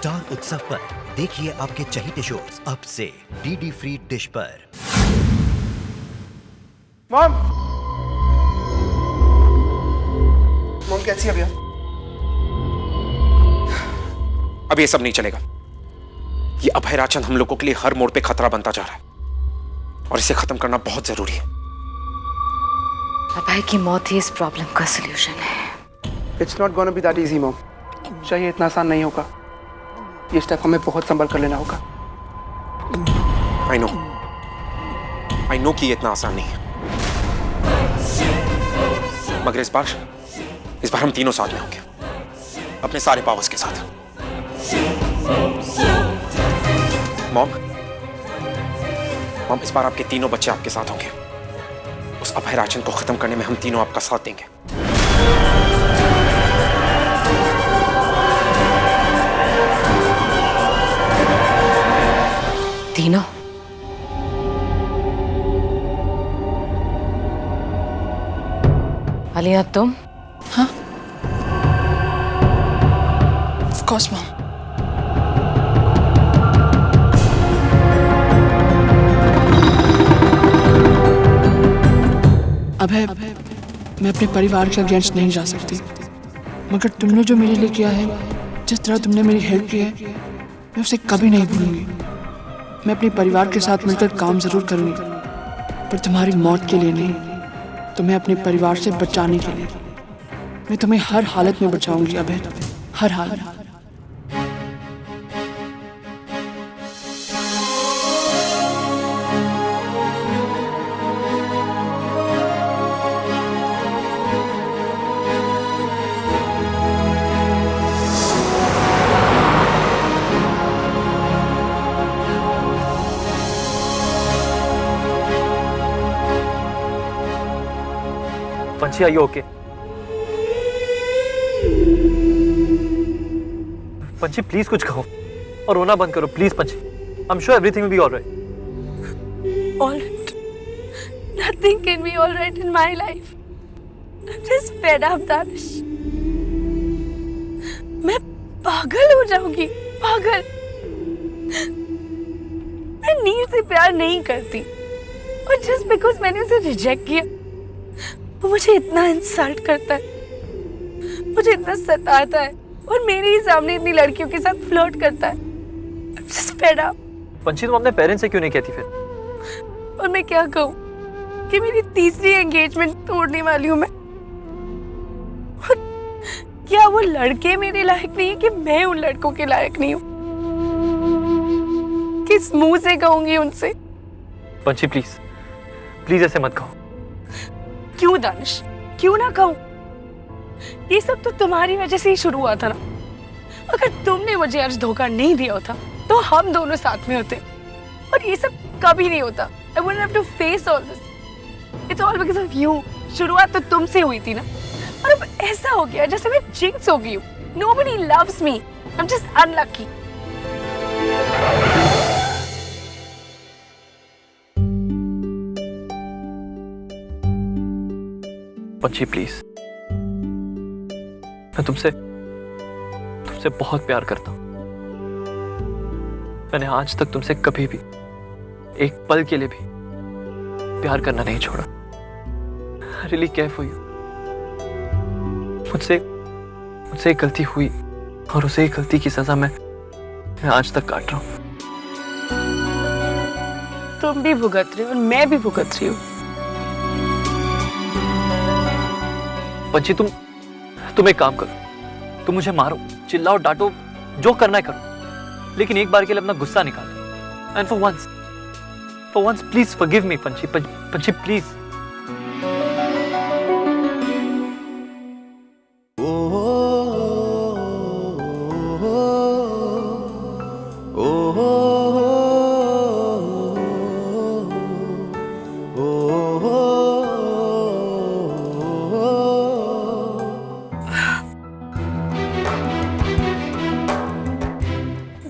Star उत्सव पर देखिए आपके चहीते शोज अब से डीडी फ्री डिश पर। मॉम कैसी है भैया? अब ये सब नहीं चलेगा। ये अभय राजचंद हम लोगों के लिए हर मोड़ पे खतरा बनता जा रहा है और इसे खत्म करना बहुत जरूरी है। अभय की मौत ही इस प्रॉब्लम का सलूशन है। It's not gonna be that easy mom. चाहिए इतना आसान नहीं होगा। ये स्टेप हमें बहुत संभल कर लेना होगा। आई नो कि ये इतना आसान नहीं है, मगर इस बार हम तीनों साथ में होंगे, अपने सारे पावर्स के साथ। मॉम, इस बार आपके तीनों बच्चे आपके साथ होंगे। उस अभय राजचंद को खत्म करने में हम तीनों आपका साथ देंगे। तीनों? आलिया तुम? हाँ? Of course, Mom. अभय, मैं अपने परिवार के अगेंस्ट नहीं जा सकती, मगर तुमने जो मेरे लिए किया है, जिस तरह तुमने मेरी हेल्प की है, मैं उसे कभी नहीं भूलूंगी। मैं अपने परिवार के साथ मिलकर काम जरूर करूंगी, पर तुम्हारी मौत के लिए नहीं, तुम्हें अपने परिवार से बचाने के लिए। मैं तुम्हें हर हालत में बचाऊंगी अभय, हर हालत। पंछी, आइए ओके? पंछी प्लीज कुछ कहो और रोना बंद करो प्लीज पंछी। I am sure everything will be alright. Alright. Nothing can be alright in my life. I'm just fed up, Danish. मैं पागल हो जाऊंगी, पागल। मैं नील से प्यार नहीं करती और just because मैंने उसे रिजेक्ट किया, वो मुझे इतना इंसल्ट करता है, मुझे इतना सताता है और मेरे ही सामने इतनी लड़कियों के साथ फ्लर्ट करता है। I'm just fed up. पंछी, तुम अपने पेरेंट्स से क्यों नहीं कहती फिर? और मैं क्या कहूँ कि मेरी तीसरी एंगेजमेंट तोड़ने वाली हूँ मैं। और क्या वो लड़के मेरे लायक नहीं है कि मैं उन लड़कों के लायक नहीं हूँ? किस मुंह से कहूंगी उनसे? पंछी प्लीज प्लीज ऐसे मत कहो। क्यों दानिश, क्यों ना कहूँ? ये सब तो तुम्हारी वजह से ही शुरू हुआ था ना। अगर तुमने मुझे आज धोखा नहीं दिया होता तो हम दोनों साथ में होते और ये सब कभी नहीं होता। I wouldn't have to face all this. It's all because of you. शुरुआत तो तुमसे हुई थी ना, और अब ऐसा हो गया जैसे मैं जिंक्स हो गई हूँ। Nobody loves me. I'm just unlucky. पंछी प्लीज, मैं तुमसे बहुत प्यार करता हूं। मैंने आज तक तुमसे कभी भी एक पल के लिए भी प्यार करना नहीं छोड़ा। I really care for you. मुझसे एक गलती हुई और उसे एक गलती की सजा मैं आज तक काट रहा हूं। तुम भी भुगत रहे हो और मैं भी भुगत रही हूँ। पंछी, तुम एक काम करो, तुम मुझे मारो, चिल्लाओ, डांटो, जो करना है करो, लेकिन एक बार के लिए अपना गुस्सा निकालो। And for once please forgive me पंछी, पंछी please.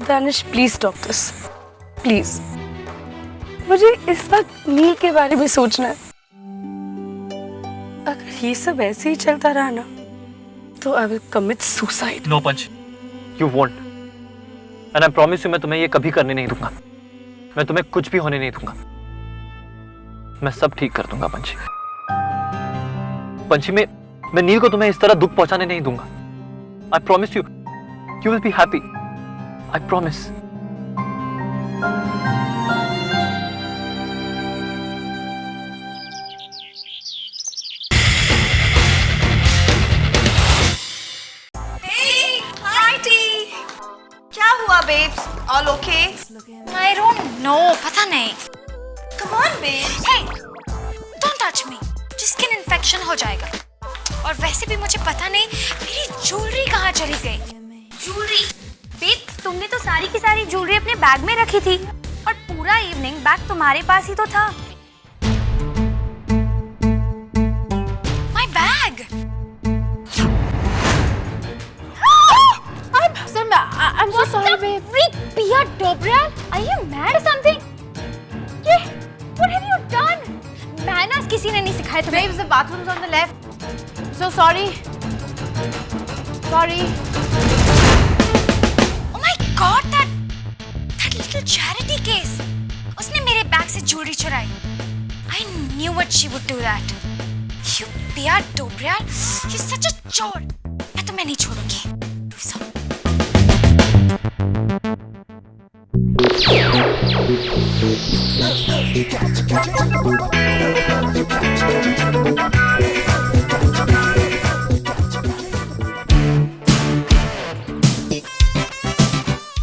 Danish please stop this, please. मुझे इस वक्त नील के बारे में सोचना है। अगर ये सब ऐसे ही चलता रहा ना तो I will commit suicide. No punch, you want. And I promise you मैं तुम्हें ये कभी करने नहीं दूंगा। मैं तुम्हें कुछ भी होने नहीं दूंगा। मैं सब ठीक कर दूंगा पंछी। पंछी मैं नील को तुम्हें इस तरह दुख पहुंचाने नहीं दूंगा। आई promise you will be happy. I promise. Babes, all okay? I don't know. पता नहीं. Come on, babes. Hey, don't touch me. Skin infection हो जाएगा. और वैसे भी मुझे पता नहीं मेरी ज्वेलरी कहाँ चली गई. Jewelry? बेब, तुमने तो सारी की सारी ज्वेलरी अपने बैग में रखी थी और पूरा इवनिंग बैग तुम्हारे पास ही तो था. My bag. I'm so sorry, babe. Freak, Pia Dobryal, are you mad or something? ये, what have you done? Manners किसी ने नहीं सिखाए तुम्हें. Babes, the bathroom's on the left. So sorry. Sorry. Oh my God, that little charity case. उसने मेरे bag से jewellery चुराई. I knew what she would do that. You Pia Dobryal, you're such a chore. मैं तुम्हें नहीं छोड़ूंगी. So.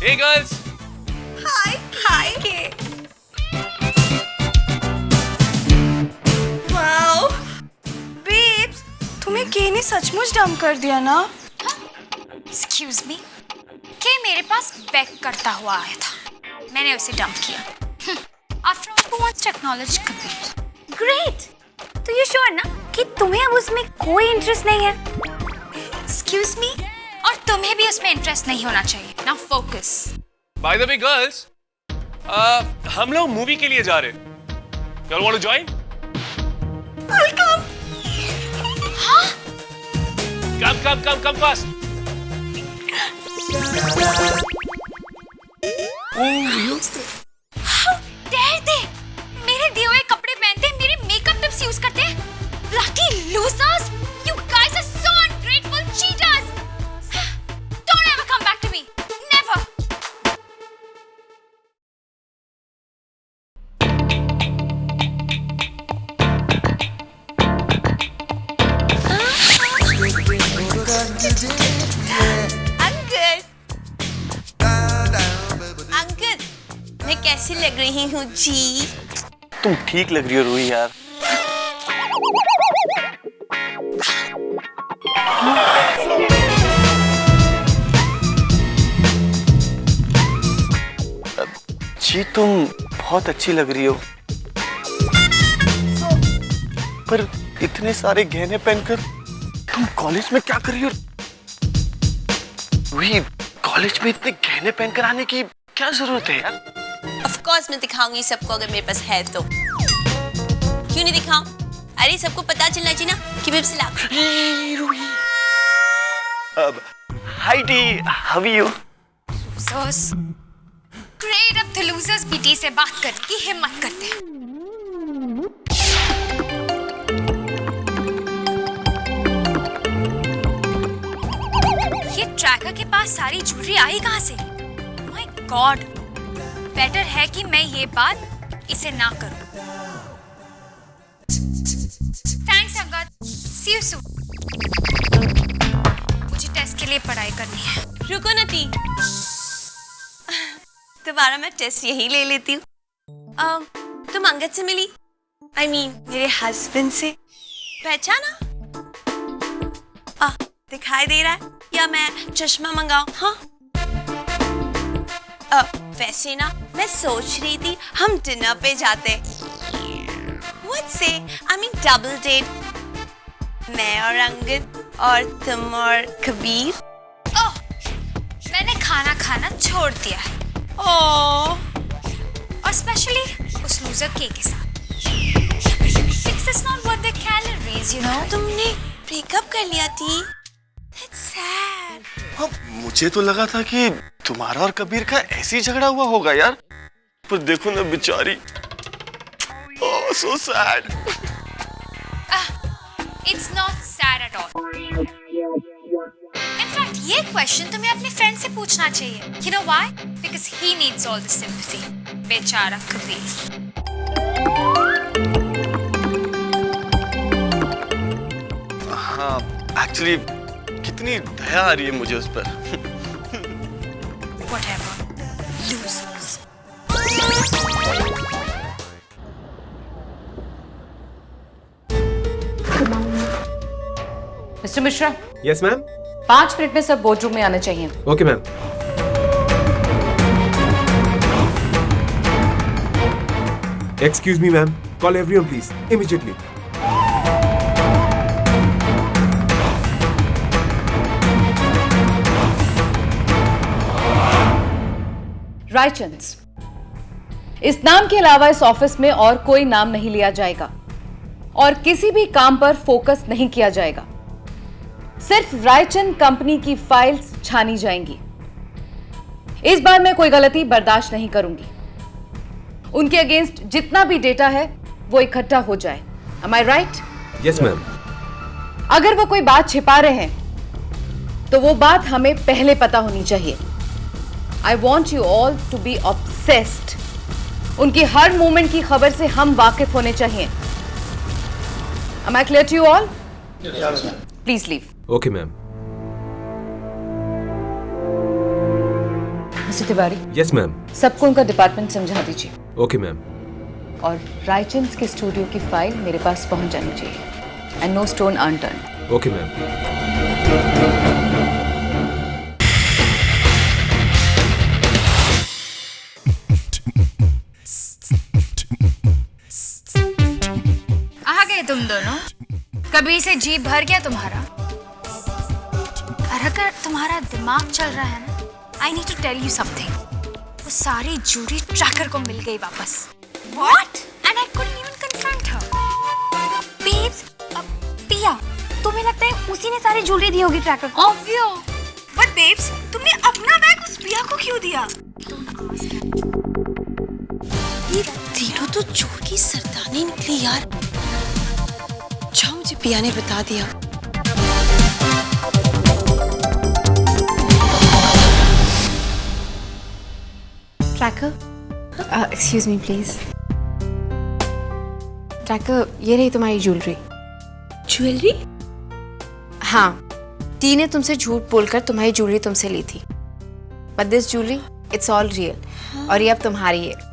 Hey girls. Hi, Kay. Wow. Babes, तुम्हें के ने सचमुच डंप कर दिया ना? Excuse me. के मेरे पास बैक करता हुआ आया था. मैंने उसे डंप किया. After all, who wants to acknowledge Kabir? Great. तो ये श्योर ना कि तुम्हें अब उसमें कोई इंटरेस्ट नहीं है? Excuse me. और तुम्हें भी उसमें इंटरेस्ट नहीं होना चाहिए. Now focus. By the way, girls, हम लोग मूवी के लिए जा रहे हैं. You all want to join? I'll come. हाँ? Come fast. How dare they? मेरे दिए हुए कपड़े पहनते, मेरे मेकअप टिप्स यूज करते हैं. Bloody losers! You guys are so ungrateful cheaters. Don't ever come back to me. Never. Uncle, मैं कैसी लग रही हूँ जी? तुम ठीक लग रही हो रूही यार. जी तुम बहुत अच्छी लग रही हो. पर इतने सारे गहने पहनकर तुम कॉलेज में क्या कर रही हो? रूही, कॉलेज में इतने गहने पहनकर आने की क्या जरूरत है यार? Of course मैं दिखाऊंगी सबको अगर मेरे पास है तो. क्यों नहीं दिखाऊं? अरे सबको पता चलना चाहिए ना कि मैं से लाख. अब hi D, how are you? Losers. Great, अब तो losers पीटी से बात करने की हिम्मत करते हैं. ये ट्रैकर के पास सारी ज्वेलरी आई कहाँ से? My God. बेटर है कि मैं ये बात इसे ना करूं. Thanks Angad. See you soon. मुझे टेस्ट के लिए पढ़ाई करनी है. रुको ना टी. दोबारा मैं टेस्ट यही ले लेती हूँ. तुम अंगद से मिली? I mean, मेरे हस्बैंड से. पहचाना? दिखाई दे रहा है या मैं चश्मा मंगाऊं? हाँ. वैसे ना मैं सोच रही थी हम डिनर पे जाते. What say? I mean double date. मैं और अंगद और तुम और कबीर. ओह, मैंने खाना खाना छोड़ दिया है. ओह. और स्पेशली उस लूजर के साथ. This is not worth the calories, you know. तुमने ब्रेकअप कर लिया थी? That's sad. मुझे तो लगा था कि तुम्हारा और कबीर का ऐसे ही झगड़ा हुआ होगा यार। पर देखो ना बेचारी, oh so sad. It's not sad at all. In fact ये क्वेश्चन तुम्हें अपने फ्रेंड से पूछना चाहिए। You know why? Because he needs all the sympathy. बेचारा कबीर। हाँ एक्चुअली कितनी दया आ रही है मुझे उस पर। Whatever. Losers. Mister Mishra, yes ma'am. 5 minute में सब बोर्ड रूम में आने चाहिए। Okay ma'am. Excuse me ma'am, call everyone please immediately. Raichand, इस नाम के अलावा इस ऑफिस में और कोई नाम नहीं लिया जाएगा और किसी भी काम पर फोकस नहीं किया जाएगा। सिर्फ रायचंद कंपनी की फाइल्स छानी जाएंगी। इस बार मैं कोई गलती बर्दाश्त नहीं करूंगी। उनके अगेंस्ट जितना भी डेटा है वो इकट्ठा हो जाए। Am I right? Yes ma'am. अगर वो कोई बात छिपा रहे हैं तो वो बात हमें पहले पता होनी चाहिए। I want you all to be obsessed. उनकी हर मूवमेंट की खबर से हम वाकिफ होने चाहिए। Am I clear to you all? Yes, ma'am. Please leave. Okay ma'am. Mister Tiwari. Yes ma'am. सबको उनका डिपार्टमेंट समझा दीजिए। Okay ma'am. और रायचंद के स्टूडियो की फाइल मेरे पास पहुंच जानी चाहिए। And no stone unturned. Okay ma'am. आ गए तुम दोनों। कभी से जी भर गया तुम्हारा। और अगर तुम्हारा दिमाग चल रहा है ना, I need to tell you something. वो सारी ज्वेलरी ट्रैकर को मिल गई वापस। What? And I couldn't even confront her. Babes, पिया, तुम्हें लगता है उसी ने सारी ज्वेलरी दी होगी ट्रैकर को? Obvious. But babes, तुमने अपना बैग उस पिया को क्यों दिया? ये तीनों तो चोर की सरदारनी निकली यार। अच्छा मुझे पिया ने बता दिया। Tracker, excuse me please. Tracker, ये रही तुम्हारी ज्वेलरी। ज्वेलरी? हाँ, टी ने तुमसे झूठ बोलकर तुम्हारी ज्वेलरी तुमसे ली थी। But this jewellery, it's all real. और ये अब तुम्हारी है।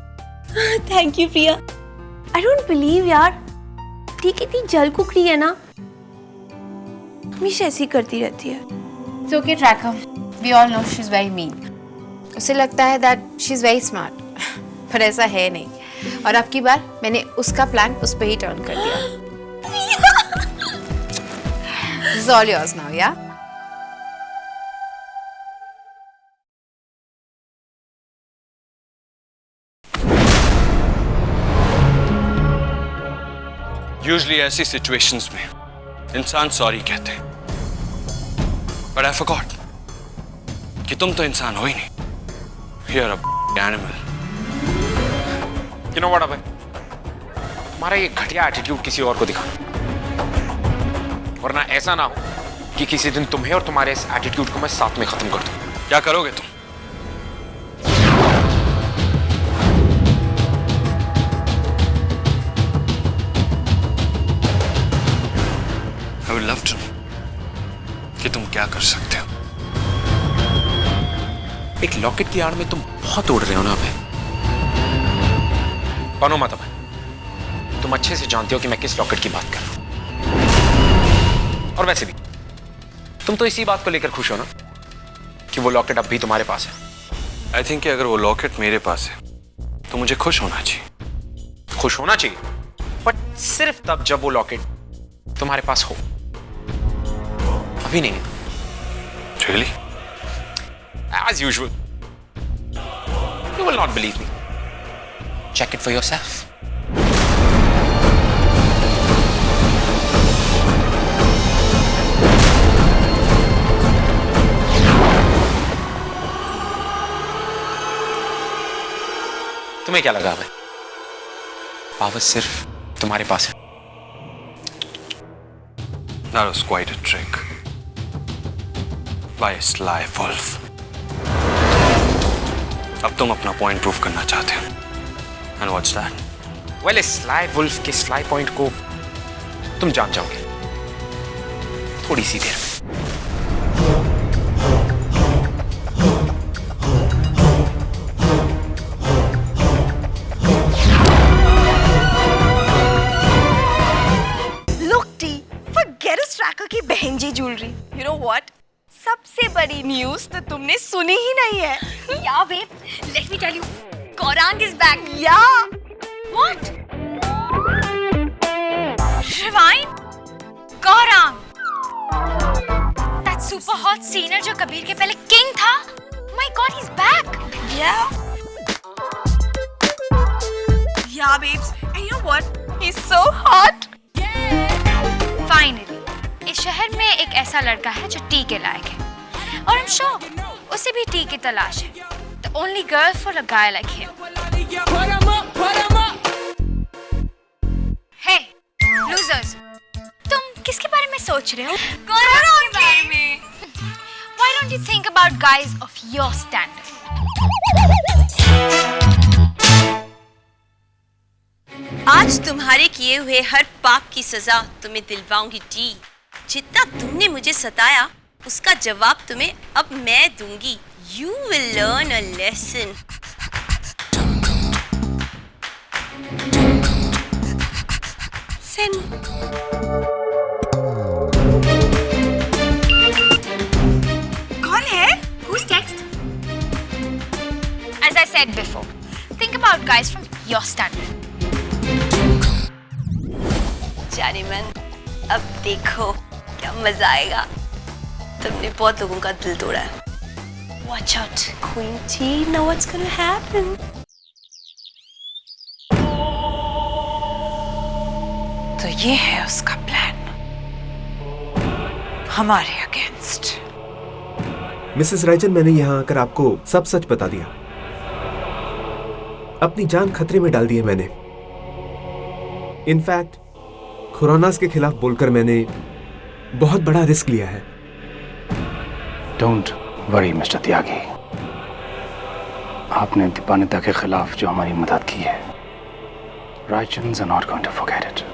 Thank you Priya. I don't believe यार, टी कितनी जल कुकड़ी है ना, हमेशा ऐसी करती रहती है। It's okay tracker, we all know she is very mean. उसे लगता है that she is very smart, पर ऐसा है नहीं। और अब की बार मैंने उसका प्लान उस पे ही टर्न कर दिया। This is all yours now, yeah? Usually ऐसी सिचुएशंस में इंसान सॉरी कहते हैं, बट आई फॉरगॉट कि तुम तो इंसान हो ही नहीं। You're a animal. You know what अबे? तुम्हारा ये घटिया एटीट्यूड किसी और को दिखाना, वरना ऐसा ना हो कि किसी दिन तुम्हें और तुम्हारे इस एटीट्यूड को मैं साथ में खत्म कर दूं। क्या करोगे तुम? I would love to know कि तुम क्या कर सकते हो। एक लॉकेट की आड़ में तुम बहुत उड़ रहे हो ना अबे। बनो मत अबे, तुम अच्छे से जानते हो कि मैं किस लॉकेट की बात कर रहा हूं। और वैसे भी तुम तो इसी बात को लेकर खुश हो ना कि वो लॉकेट अब भी तुम्हारे पास है। आई थिंक कि अगर वो लॉकेट मेरे पास है तो मुझे खुश होना चाहिए। खुश होना चाहिए, बट सिर्फ तब जब वो लॉकेट तुम्हारे पास हो। अभी नहीं। Really? As usual. You will not believe me. Check it for yourself. तुम्हें क्या लगा भाई, पावर सिर्फ तुम्हारे पास है? That was quite a trick by a sly wolf. अब तुम अपना पॉइंट प्रूव करना चाहते हो। And what's that? Well, इस स्लाई वुल्फ के स्लाई पॉइंट को तुम जान जाओगे थोड़ी सी देर में। Look, T, forget उस ट्रैकर की बहन जी ज्वेलरी। You know what? सबसे बड़ी न्यूज़ तो तुमने सुनी ही नहीं है। Yeah, babe. Let me tell you. Gaurang is back. Yeah. What? Shrivine? Gaurang. That super hot senior जो कबीर के पहले king था. My God, he's back. Yeah. Yeah, babes. And you know what? He's so hot. Finally, इस शहर में एक ऐसा लड़का है जो टी के लायक है, और I'm sure उसे भी टी की तलाश है. The only girl for a guy like him. Hey, losers, तुम किसके बारे में सोच रहे हो? गौरव के बारे में. Why don't you think about guys of your standard? आज तुम्हारे किए हुए हर पाप की सजा तुम्हें दिलवाऊंगी टी। जितना तुमने मुझे सताया उसका जवाब तुम्हें अब मैं दूंगी। You will learn a lesson. Send. कौन है? Who's text? As I said before, think about guys from your standard. जाने मन, अब देखो क्या मजा आएगा। तुमने बहुत लोगों का दिल तोड़ा है। Watch out, Queen T. Now what's gonna happen? तो ये है उसका प्लान हमारे अगेंस्ट। मिसेस रायचंद, मैंने यहाँ आकर आपको सब सच बता दिया। अपनी जान खतरे में डाल दी है मैंने। इनफैक्ट खुरानास के खिलाफ बोलकर मैंने बहुत बड़ा रिस्क लिया है। डोंट वरी मिस्टर त्यागी, आपने दीपानिता के खिलाफ जो हमारी मदद की है, Raichands are not going to forget it.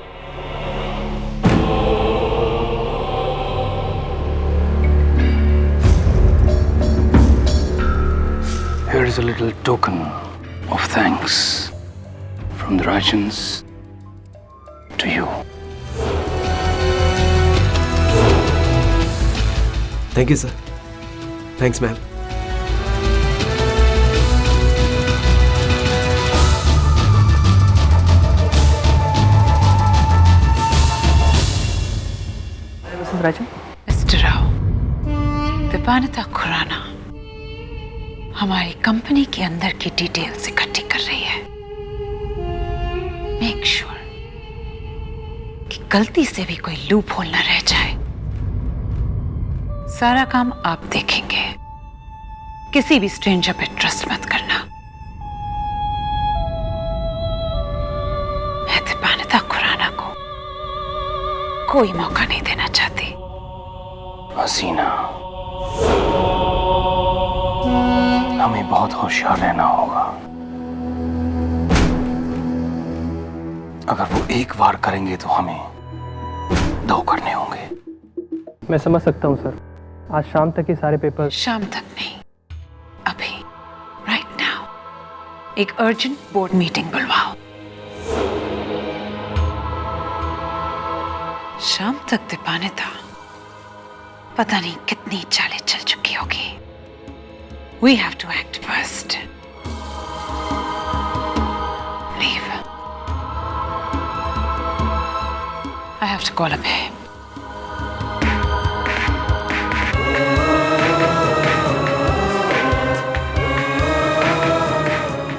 Here is a little token of thanks from the Raichands to you. Thank you sir. Thanks ma'am. Mrs Raichand. Mr Rao, Dipanita Khurana हमारी कंपनी के अंदर की डिटेल्स इकट्ठी कर रही है। मेक श्योर कि गलती से भी कोई लूप होल न रह जाए। सारा काम आप देखेंगे, किसी भी स्ट्रेंजर पे ट्रस्ट मत करना। मैं दीपानिता खुराना को कोई मौका नहीं देना चाहती। हसीना, हमें बहुत होशियार रहना होगा। अगर वो एक बार करेंगे तो हमें दो करने होंगे। मैं समझ सकता हूँ सर। आज शाम तक ही सारे पेपर। शाम तक नहीं, अभी, राइट नाउ एक अर्जेंट बोर्ड मीटिंग बुलवाओ। शाम तक दीपानिता पता नहीं कितनी चालें चल चुकी होगी। We have to act first. Leave. I have to call Abhay.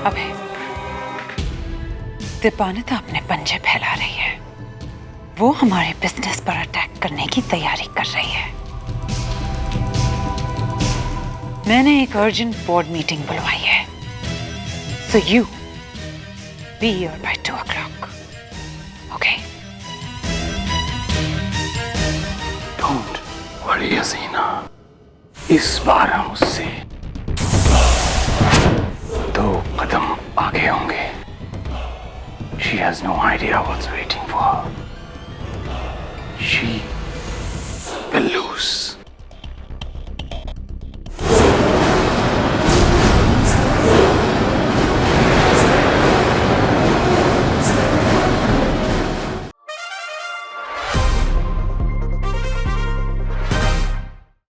अबे, दीपानिता अपने पंजे फैला रही है। वो हमारे बिजनेस पर अटैक करने की तैयारी कर रही है। मैंने एक अर्जेंट बोर्ड मीटिंग बुलवाई है। So you be here by 2 o'clock. Okay? Don't worry, हसीना। इस बार हम उससे 2 कदम आगे होंगे। She has no idea what's waiting for her. She will lose.